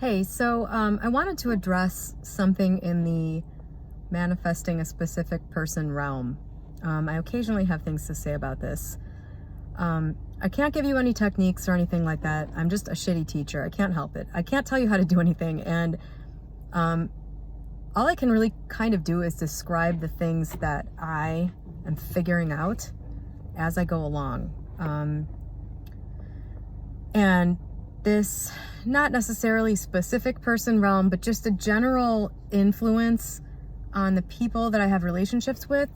Hey, I wanted to address something in the manifesting a specific person realm. I occasionally have things to say about this. I can't give you any techniques or anything like that. I'm just a shitty teacher. I can't help it. I can't tell you how to do anything. And all I can really kind of do is describe the things that I am figuring out as I go along. And this, not necessarily specific person realm, but just a general influence on the people that I have relationships with,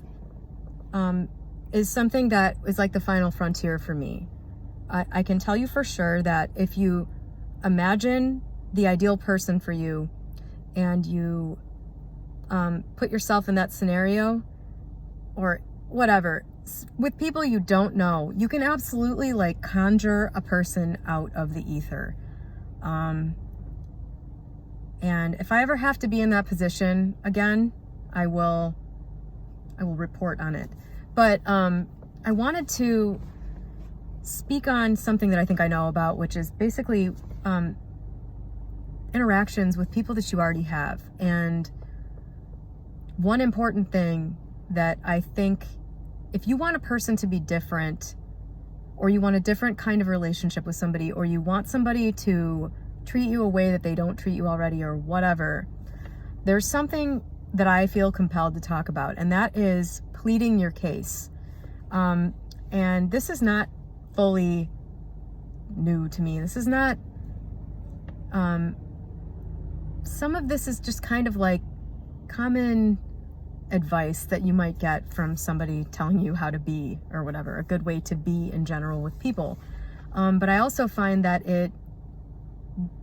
is something that is like the final frontier for me. I can tell you for sure that if you imagine the ideal person for you and you put yourself in that scenario or whatever, with people you don't know, you can absolutely like conjure a person out of the ether. And if I ever have to be in that position again, I will report on it. But I wanted to speak on something that I think I know about, which is basically interactions with people that you already have. And one important thing that I think, if you want a person to be different, or you want a different kind of relationship with somebody, or you want somebody to treat you a way that they don't treat you already, or whatever, there's something that I feel compelled to talk about, and that is pleading your case. And this is not fully new to me. This is not, some of this is just kind of like common advice that you might get from somebody telling you how to be or whatever, a good way to be in general with people. But I also find that it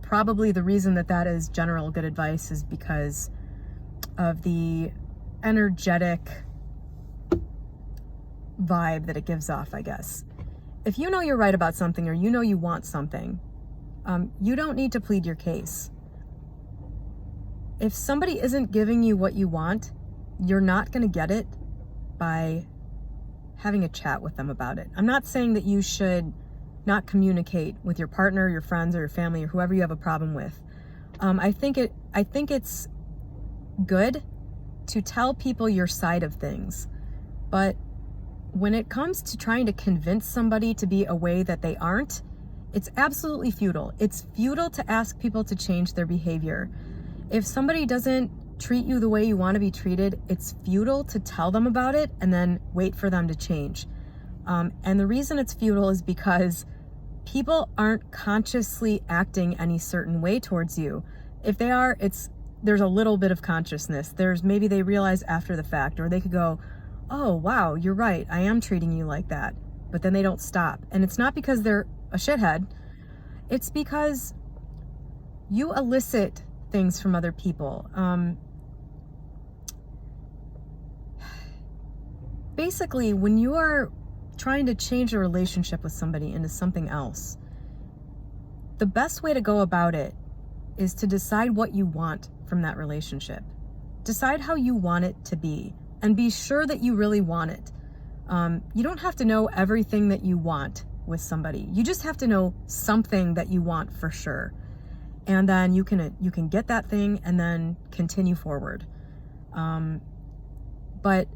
probably the reason that is general good advice is because of the energetic vibe that it gives off, I guess. If you know you're right about something, or you know you want something, you don't need to plead your case. If somebody isn't giving you what you want, you're not going to get it by having a chat with them about it. I'm not saying that you should not communicate with your partner, your friends, or your family, or whoever you have a problem with. I think it's good to tell people your side of things, but when it comes to trying to convince somebody to be a way that they aren't, it's absolutely futile. It's futile to ask people to change their behavior. If somebody doesn't treat you the way you want to be treated, it's futile to tell them about it and then wait for them to change. And the reason it's futile is because people aren't consciously acting any certain way towards you. If they are, there's a little bit of consciousness. Maybe they realize after the fact, or they could go, oh, wow, you're right, I am treating you like that. But then they don't stop. And it's not because they're a shithead. It's because you elicit things from other people. Basically, when you are trying to change a relationship with somebody into something else, the best way to go about it is to decide what you want from that relationship. Decide how you want it to be, and be sure that you really want it. You don't have to know everything that you want with somebody. You just have to know something that you want for sure. And then you can get that thing and then continue forward. But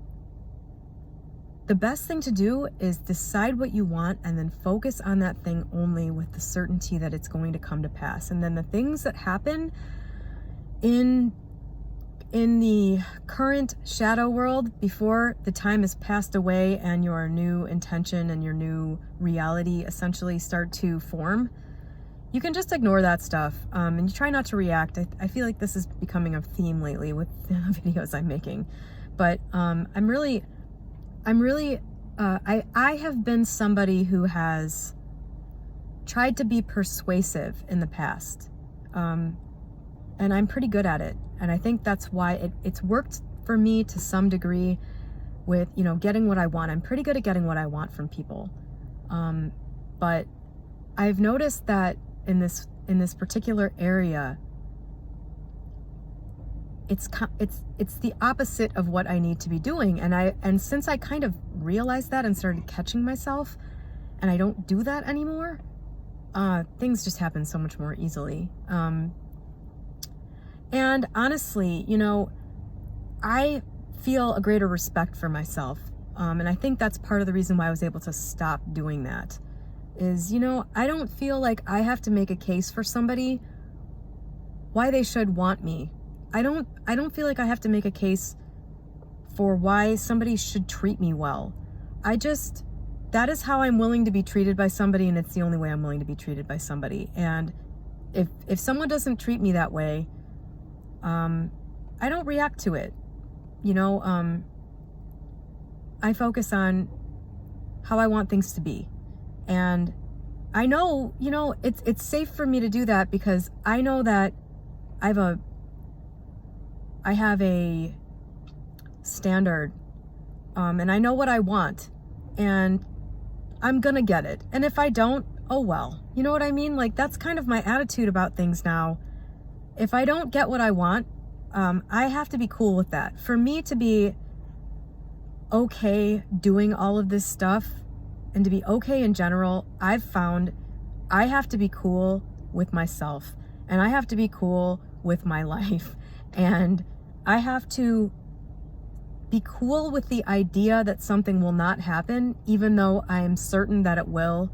the best thing to do is decide what you want and then focus on that thing only, with the certainty that it's going to come to pass. And then the things that happen in the current shadow world, before the time has passed away and your new intention and your new reality essentially start to form, you can just ignore that stuff, and you try not to react. I feel like this is becoming a theme lately with the videos I'm making, but I have been somebody who has tried to be persuasive in the past, and I'm pretty good at it. And I think that's why it's worked for me to some degree with, getting what I want. I'm pretty good at getting what I want from people. But I've noticed that in this particular area, it's the opposite of what I need to be doing. And since I kind of realized that and started catching myself, and I don't do that anymore, things just happen so much more easily. And honestly, I feel a greater respect for myself. And I think that's part of the reason why I was able to stop doing that is, I don't feel like I have to make a case for somebody why they should want me. I don't feel like I have to make a case for why somebody should treat me well. That is how I'm willing to be treated by somebody, and it's the only way I'm willing to be treated by somebody. And if someone doesn't treat me that way, I don't react to it. I focus on how I want things to be. And I know, it's safe for me to do that because I know that I have a standard, and I know what I want, and I'm gonna get it. And if I don't, oh well. You know what I mean? Like, that's kind of my attitude about things now. If I don't get what I want, I have to be cool with that. For me to be okay doing all of this stuff and to be okay in general, I've found I have to be cool with myself, and I have to be cool with my life, and I have to be cool with the idea that something will not happen, even though I am certain that it will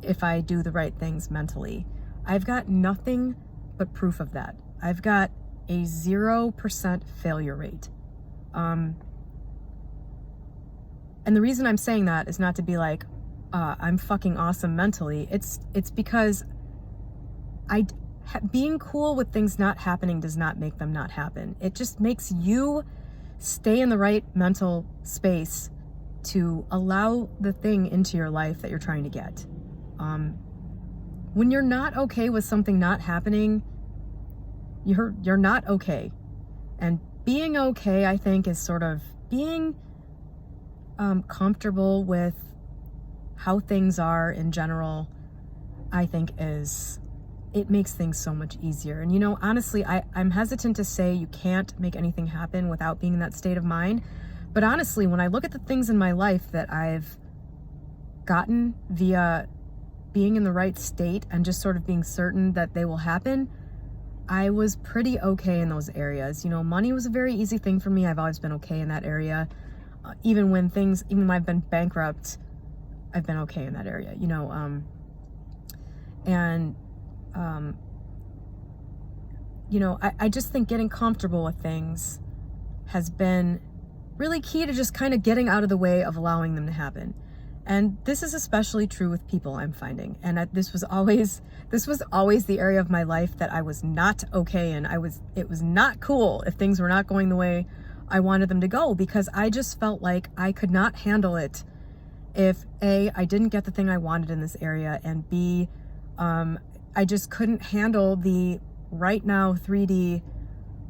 if I do the right things mentally. I've got nothing but proof of that. I've got a 0% failure rate. And the reason I'm saying that is not to be like, I'm fucking awesome mentally. It's because being cool with things not happening does not make them not happen. It just makes you stay in the right mental space to allow the thing into your life that you're trying to get. When you're not okay with something not happening, you're not okay. And being okay, I think, is sort of being comfortable with how things are in general. I think it makes things so much easier. And honestly, I'm hesitant to say you can't make anything happen without being in that state of mind. But honestly, when I look at the things in my life that I've gotten via being in the right state and just sort of being certain that they will happen, I was pretty okay in those areas. Money was a very easy thing for me. I've always been okay in that area. Even when I've been bankrupt, I've been okay in that area, I just think getting comfortable with things has been really key to just kind of getting out of the way of allowing them to happen. And this is especially true with people, I'm finding. And this was always the area of my life that I was not okay in. It was not cool if things were not going the way I wanted them to go, because I just felt like I could not handle it if A, I didn't get the thing I wanted in this area, and B, I just couldn't handle the right now 3D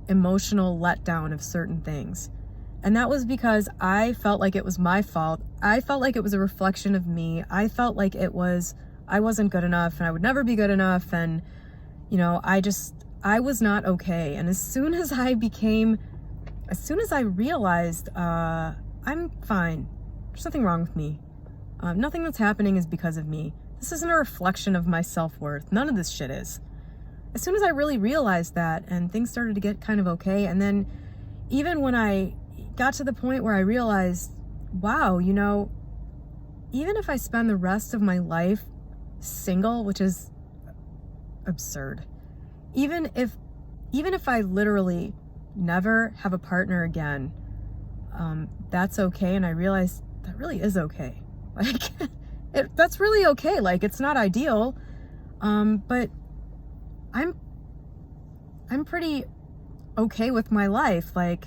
emotional letdown of certain things. And that was because I felt like it was my fault. I felt like it was a reflection of me. I felt like I wasn't good enough and I would never be good enough. And, I was not okay. And as soon as I realized, I'm fine. There's nothing wrong with me. Nothing that's happening is because of me. This isn't a reflection of my self-worth. None of this shit is. As soon as I really realized that, and things started to get kind of okay, and then even when I got to the point where I realized, wow, even if I spend the rest of my life single, which is absurd, even if I literally never have a partner again, that's okay. And I realized that really is okay. Like, that's really okay. Like, it's not ideal, but I'm pretty okay with my life. Like,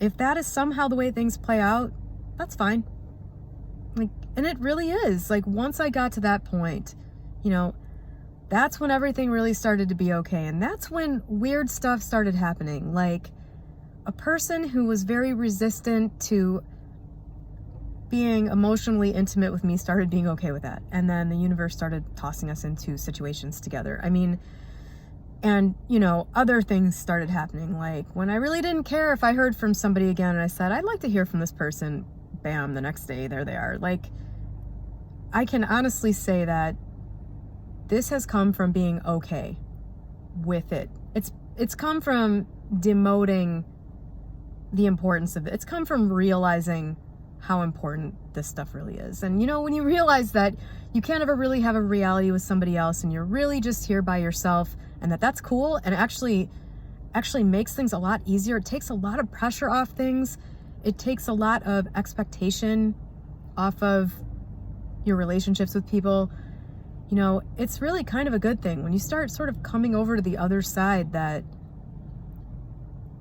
if that is somehow the way things play out, that's fine. Like, and it really is. Like, once I got to that point, that's when everything really started to be okay. And that's when weird stuff started happening. Like, a person who was very resistant to being emotionally intimate with me started being okay with that. And then the universe started tossing us into situations together. And, other things started happening. Like, when I really didn't care if I heard from somebody again and I said, I'd like to hear from this person, bam, the next day, there they are. Like, I can honestly say that this has come from being okay with it. it's come from demoting the importance of it. It's come from realizing how important this stuff really is. And you know, when you realize that you can't ever really have a reality with somebody else and you're really just here by yourself, and that's cool, and actually makes things a lot easier. It takes a lot of pressure off things. It takes a lot of expectation off of your relationships with people. You know, it's really kind of a good thing when you start sort of coming over to the other side, that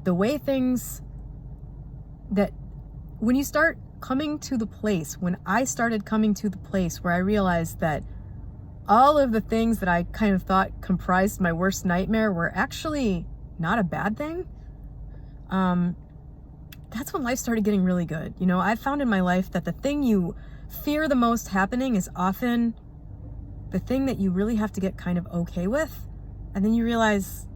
the way things, that when you start coming to the place, when I started coming to the place where I realized that all of the things that I kind of thought comprised my worst nightmare were actually not a bad thing, that's when life started getting really good. You know, I've found in my life that the thing you fear the most happening is often the thing that you really have to get kind of okay with. And then you realize,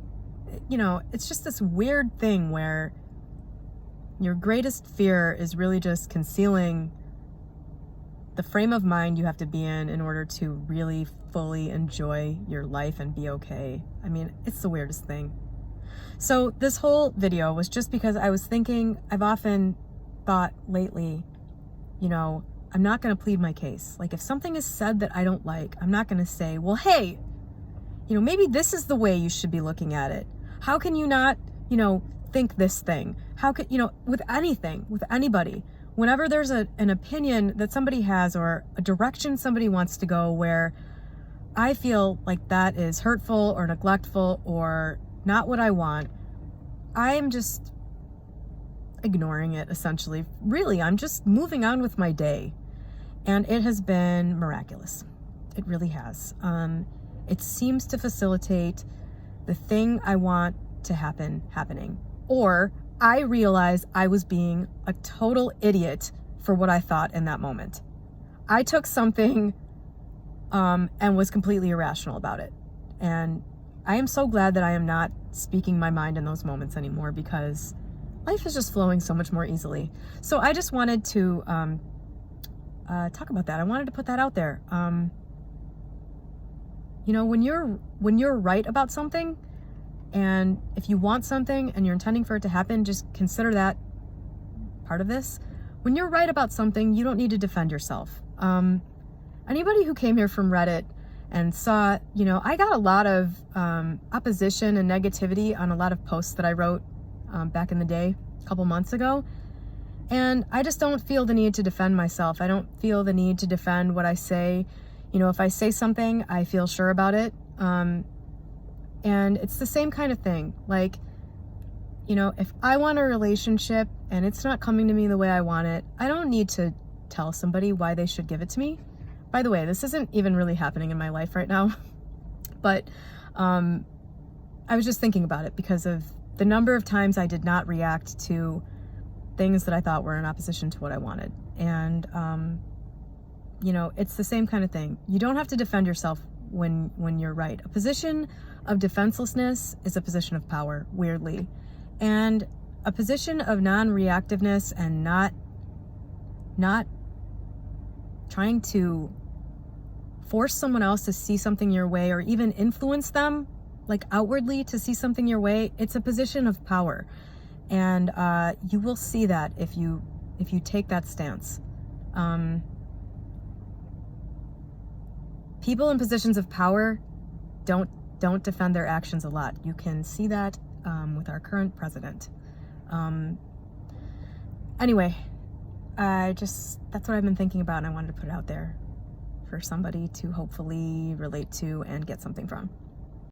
you know, it's just this weird thing where your greatest fear is really just concealing the frame of mind you have to be in order to really fully enjoy your life and be okay. I mean, it's the weirdest thing. So this whole video was just because I was thinking, I've often thought lately, you know, I'm not going to plead my case. Like, if something is said that I don't like, I'm not going to say, well, hey, you know, maybe this is the way you should be looking at it. How can you not, you know, think this thing? How could, you know, with anything, with anybody, whenever there's an opinion that somebody has or a direction somebody wants to go where I feel like that is hurtful or neglectful or not what I want, I'm just ignoring it, essentially. Really, I'm just moving on with my day. And it has been miraculous. It really has. It seems to facilitate the thing I want to happen happening. Or I realize I was being a total idiot for what I thought in that moment. I took something and was completely irrational about it. And I am so glad that I am not speaking my mind in those moments anymore, because life is just flowing so much more easily. So I just wanted to talk about that. I wanted to put that out there. You know, when you're right about something, and if you want something and you're intending for it to happen, just consider that part of this. When you're right about something, you don't need to defend yourself. Anybody who came here from Reddit and saw, you know, I got a lot of opposition and negativity on a lot of posts that I wrote back in the day, a couple months ago. And I just don't feel the need to defend myself. I don't feel the need to defend what I say. You know, if I say something, I feel sure about it. And it's the same kind of thing. Like, you know, if I want a relationship and it's not coming to me the way I want it, I don't need to tell somebody why they should give it to me. By the way, this isn't even really happening in my life right now. But I was just thinking about it because of the number of times I did not react to things that I thought were in opposition to what I wanted. And, you know, it's the same kind of thing. You don't have to defend yourself when you're right. A position of defenselessness is a position of power, weirdly. And a position of non-reactiveness and not trying to force someone else to see something your way, or even influence them, like outwardly, to see something your way, it's a position of power. And you will see that if you take that stance. People in positions of power don't defend their actions a lot. You can see that with our current president. Anyway, that's what I've been thinking about, and I wanted to put it out there for somebody to hopefully relate to and get something from.